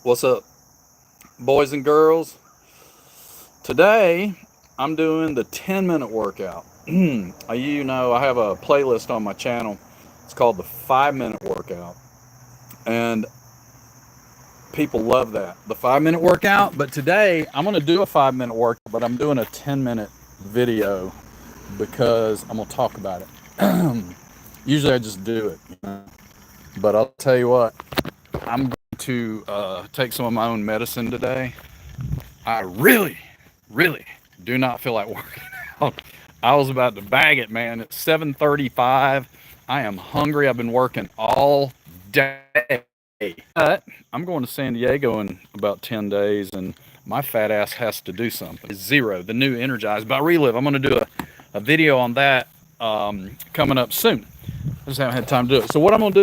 What's up, boys and girls? Today, I'm doing the 10-minute workout. I have a playlist on my channel. It's called the 5-minute workout. And people love that, the 5-minute workout. But today, I'm going to do a 5-minute workout, but I'm doing a 10-minute video because I'm going to talk about it. Usually, I just do it. But I'll tell you what, I'm going to take some of my own medicine today. I really do not feel like working out. I was about to bag it, man. It's 7:35. I am hungry. I've been working all day. But I'm going to San Diego in about 10 days, and my fat ass has to do something. Zero, the new Energized by Reliv. I'm going to do a video on that coming up soon. I just haven't had time to do it. So what I'm going to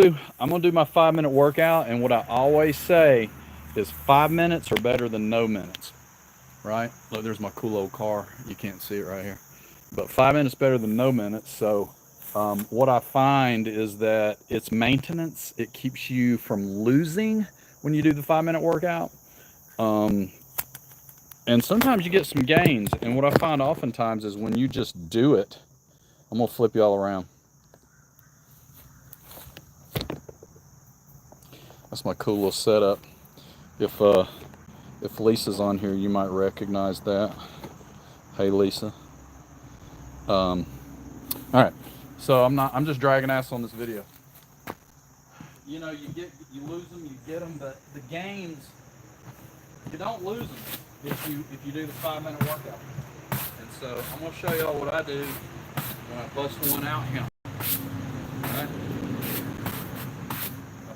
do my 5-minute workout, and what I always say is 5 minutes are better than no minutes. Right? Look, there's my cool old car. You can't see it right here. But 5 minutes better than no minutes. So what I find is that it's maintenance. It keeps you from losing when you do the 5-minute workout. Um, and sometimes you get some gains. And what I find oftentimes is when you just do it, I'm going to flip you all around. That's my cool little setup. If Lisa's on here, you might recognize that. Hey, Lisa. All right, so I'm just dragging ass on this video. You know, you lose them, you get them, but the gains, you don't lose them if you do the 5-minute workout. And so I'm gonna show y'all what I do when I bust one out here. Right?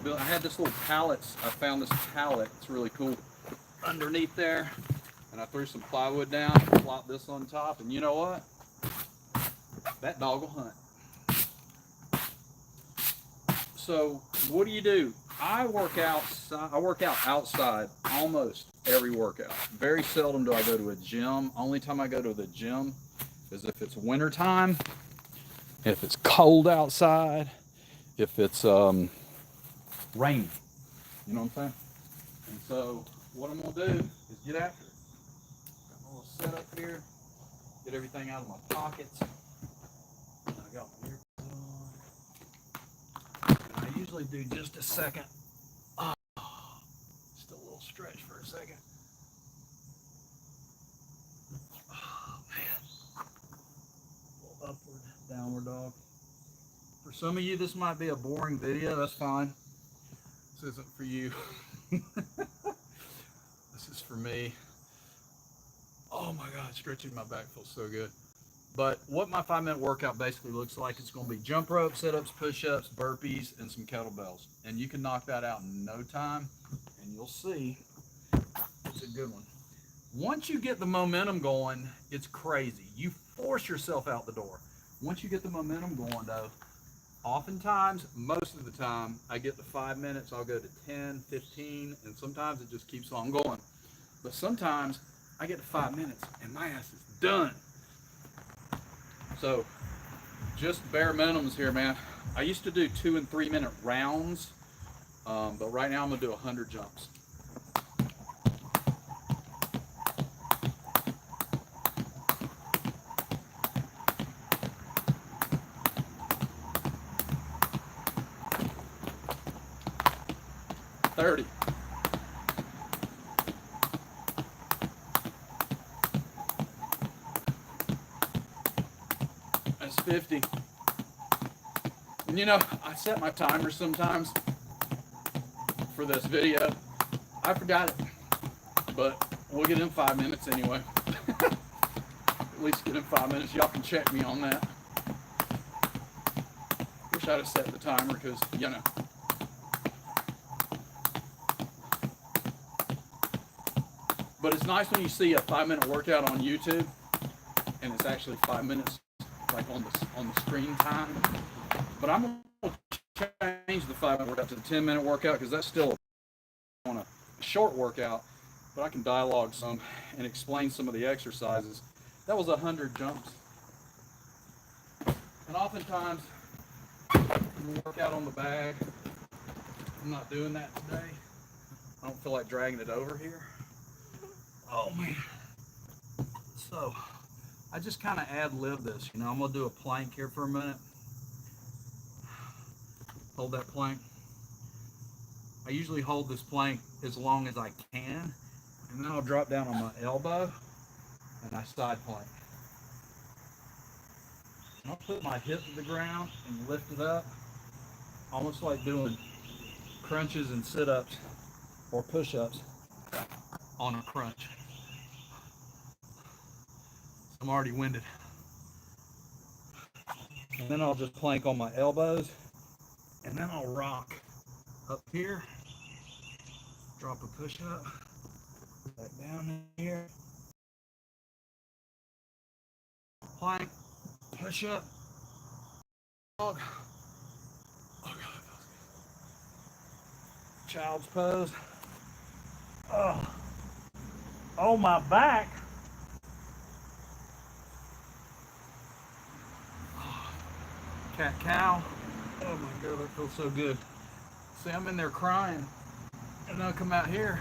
I had this little pallet. I found this pallet. It's really cool. Underneath there, and I threw some plywood down, plopped this on top, and you know what? That dog will hunt. So what do? I work out outside almost every workout. Very seldom do I go to a gym. Only time I go to the gym is if it's winter time, if it's cold outside, if it's rainy. You know what I'm saying? And so what I'm gonna do is get after it. Got my little setup here. Get everything out of my pockets. I got my earbuds on. I usually do just a second. Oh, just a little stretch for a second. Oh man. A little upward, downward dog. For some of you, this might be a boring video. That's fine. This isn't for you. This is for me. Oh my God, stretching my back feels so good. But what my 5-minute workout basically looks like, it's going to be jump rope, sit-ups, push-ups, burpees, and some kettlebells. And you can knock that out in no time, and you'll see it's a good one. Once you get the momentum going, it's crazy. You force yourself out the door. Once you get the momentum going, though, oftentimes, most of the time, I get the 5 minutes, I'll go to 10, 15, and sometimes it just keeps on going. But sometimes I get to 5 minutes and my ass is done. So just bare minimums here, man. I used to do 2 and 3 minute rounds, but right now I'm gonna do 100 jumps. $30. That's $50. And you know, I set my timer sometimes for this video. I forgot it, but we'll get in 5 minutes anyway. At least get in 5 minutes. Y'all can check me on that. Wish I'd have set the timer because, you know. But it's nice when you see a 5-minute workout on YouTube and it's actually 5 minutes like on the screen time. But I'm going to change the 5-minute workout to the 10-minute workout because that's still on a short workout, but I can dialogue some and explain some of the exercises. That was 100 jumps. And oftentimes when we work out on the bag, I'm not doing that today. I don't feel like dragging it over here. Oh man. So I just kind of ad-lib this, you know. I'm gonna do a plank here for a minute. Hold that plank. I usually hold this plank as long as I can, and then I'll drop down on my elbow and I side plank. And I'll put my hip to the ground and lift it up, almost like doing crunches and sit-ups or push-ups on a crunch. I'm already winded. And then I'll just plank on my elbows, and then I'll rock up here, drop a push-up, back down here, plank, push-up, dog. Oh God, child's pose. Oh, my back. Cat cow. Oh my God, that feels so good. See, I'm in there crying, and I'll come out here,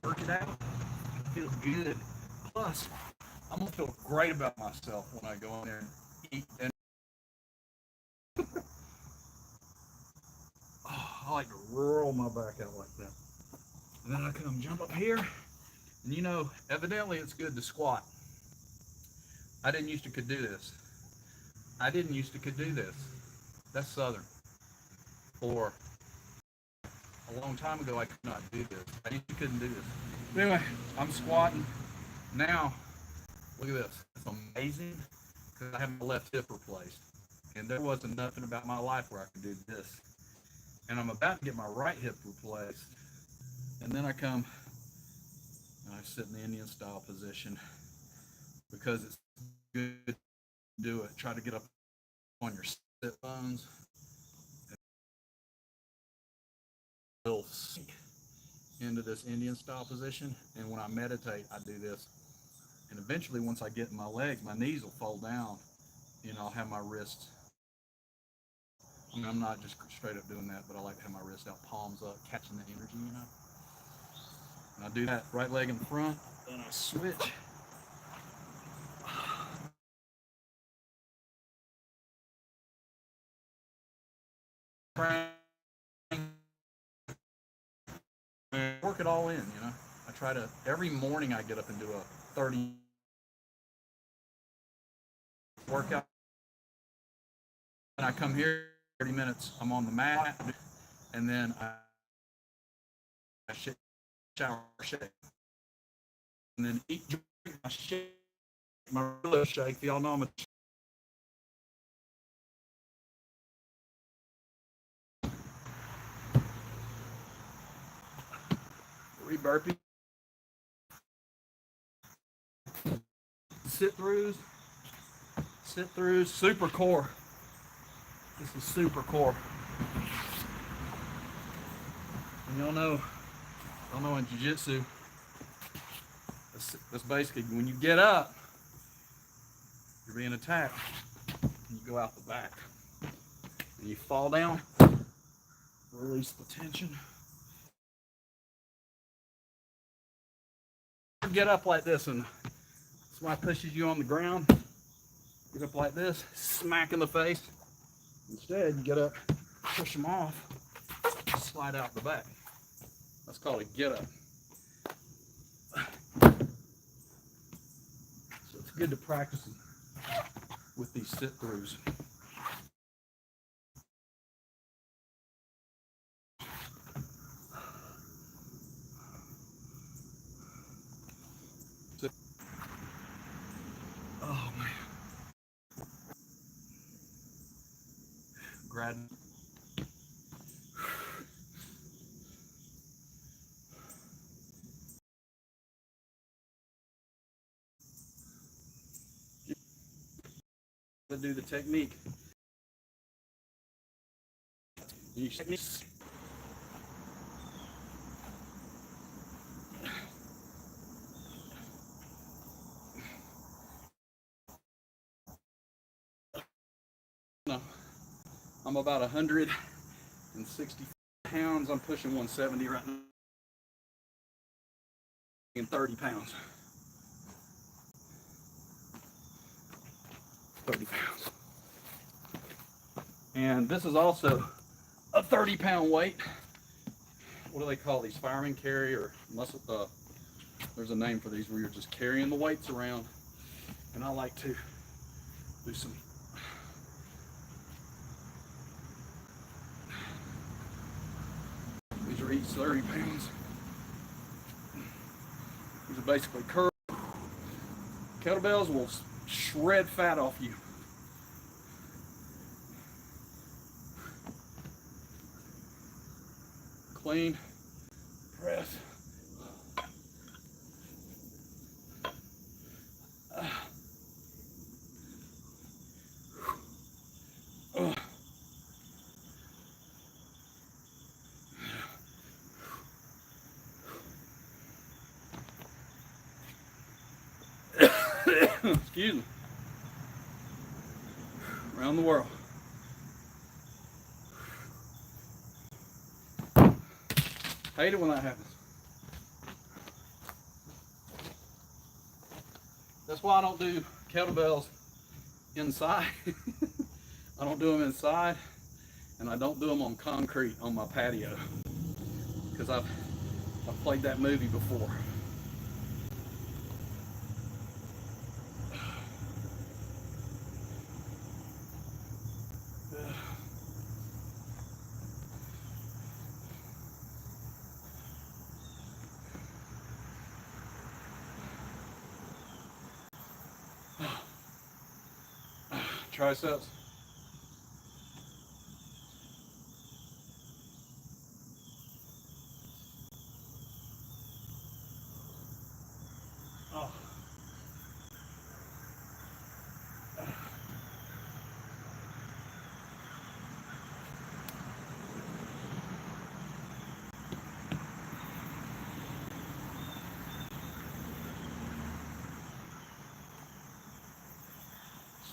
work it out. It feels good. Plus, I'm gonna feel great about myself when I go in there and eat dinner. Oh, I like to roll my back out like that. And then I come jump up here, and you know, evidently it's good to squat. I didn't used to could do this. I didn't used to could do this. That's Southern. Or a long time ago, I could not do this. I used to couldn't do this. But anyway, I'm squatting now. Look at this. It's amazing because I have my left hip replaced, and there wasn't nothing about my life where I could do this. And I'm about to get my right hip replaced, and then I come and I sit in the Indian style position because it's good to do it. Try to get up on your sit bones. It'll sink into this Indian style position, and when I meditate, I do this. And eventually, once I get in my legs, my knees will fall down, and I'll have my wrists. I mean, I'm not just straight up doing that, but I like to have my wrists out, palms up, catching the energy, you know. And I do that, right leg in front, then I switch. Work it all in, you know. I try to, every morning I get up and do a 30 workout. And I come here 30 minutes, I'm on the mat, and then I shower, shake, and then eat, drink my shake, my Reliv shake. Y'all know I'm a 3 burpees, sit throughs, super core. This is super core. And y'all know in jiu-jitsu, that's basically when you get up, you're being attacked. You go out the back. And you fall down, release the tension. Get up like this, and somebody pushes you on the ground. Get up like this, smack in the face. Instead, you get up, push them off, slide out the back. That's called a get up. So it's good to practice with these sit throughs. Oh man. Grad. To do the technique. No, I'm about 160 pounds. I'm pushing 170 right now. And 30 pounds. 30 pounds. And this is also a 30-pound weight. What do they call these? Fireman carry or muscle? There's a name for these where you're just carrying the weights around. And I like to do some. These are each 30 pounds. These are basically curls. Kettlebells will shred fat off you. Clean press. Excuse me. Around the world. Hate it when that happens. That's why I don't do kettlebells inside. I don't do them inside, and I don't do them on concrete on my patio, because I've played that movie before. Triceps. Oh.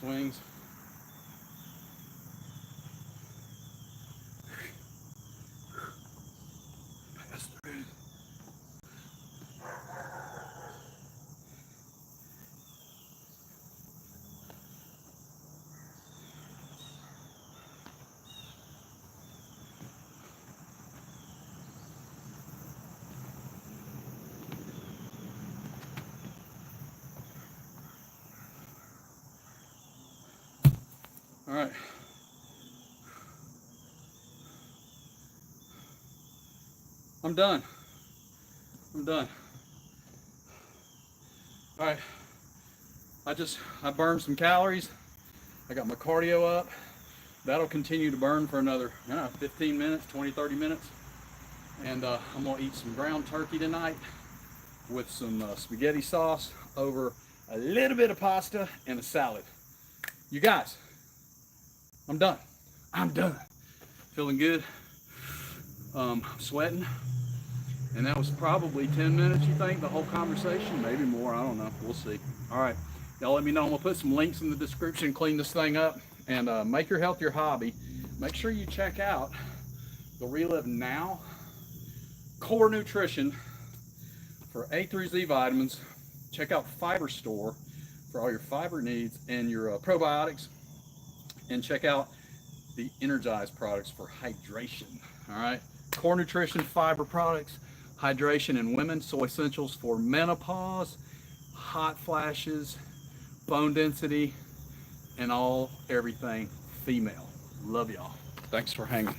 Swings. Pass through. All right. I'm done. I'm done. All right. I burned some calories. I got my cardio up. That'll continue to burn for another 15 minutes, 20, 30 minutes. And I'm gonna eat some ground turkey tonight with some spaghetti sauce over a little bit of pasta and a salad. You guys, I'm done. I'm done. Feeling good. Sweating. And that was probably 10 minutes, you think, the whole conversation? Maybe more, I don't know. We'll see. All right. Y'all let me know. I'm going to put some links in the description, clean this thing up, and make your health your hobby. Make sure you check out the Reliv Now Core Nutrition for A through Z vitamins. Check out Fiber Store for all your fiber needs and your probiotics. And check out the Energized products for hydration. All right. Core Nutrition, fiber products, hydration in women, soy essentials for menopause, hot flashes, bone density, and everything female. Love y'all. Thanks for hanging.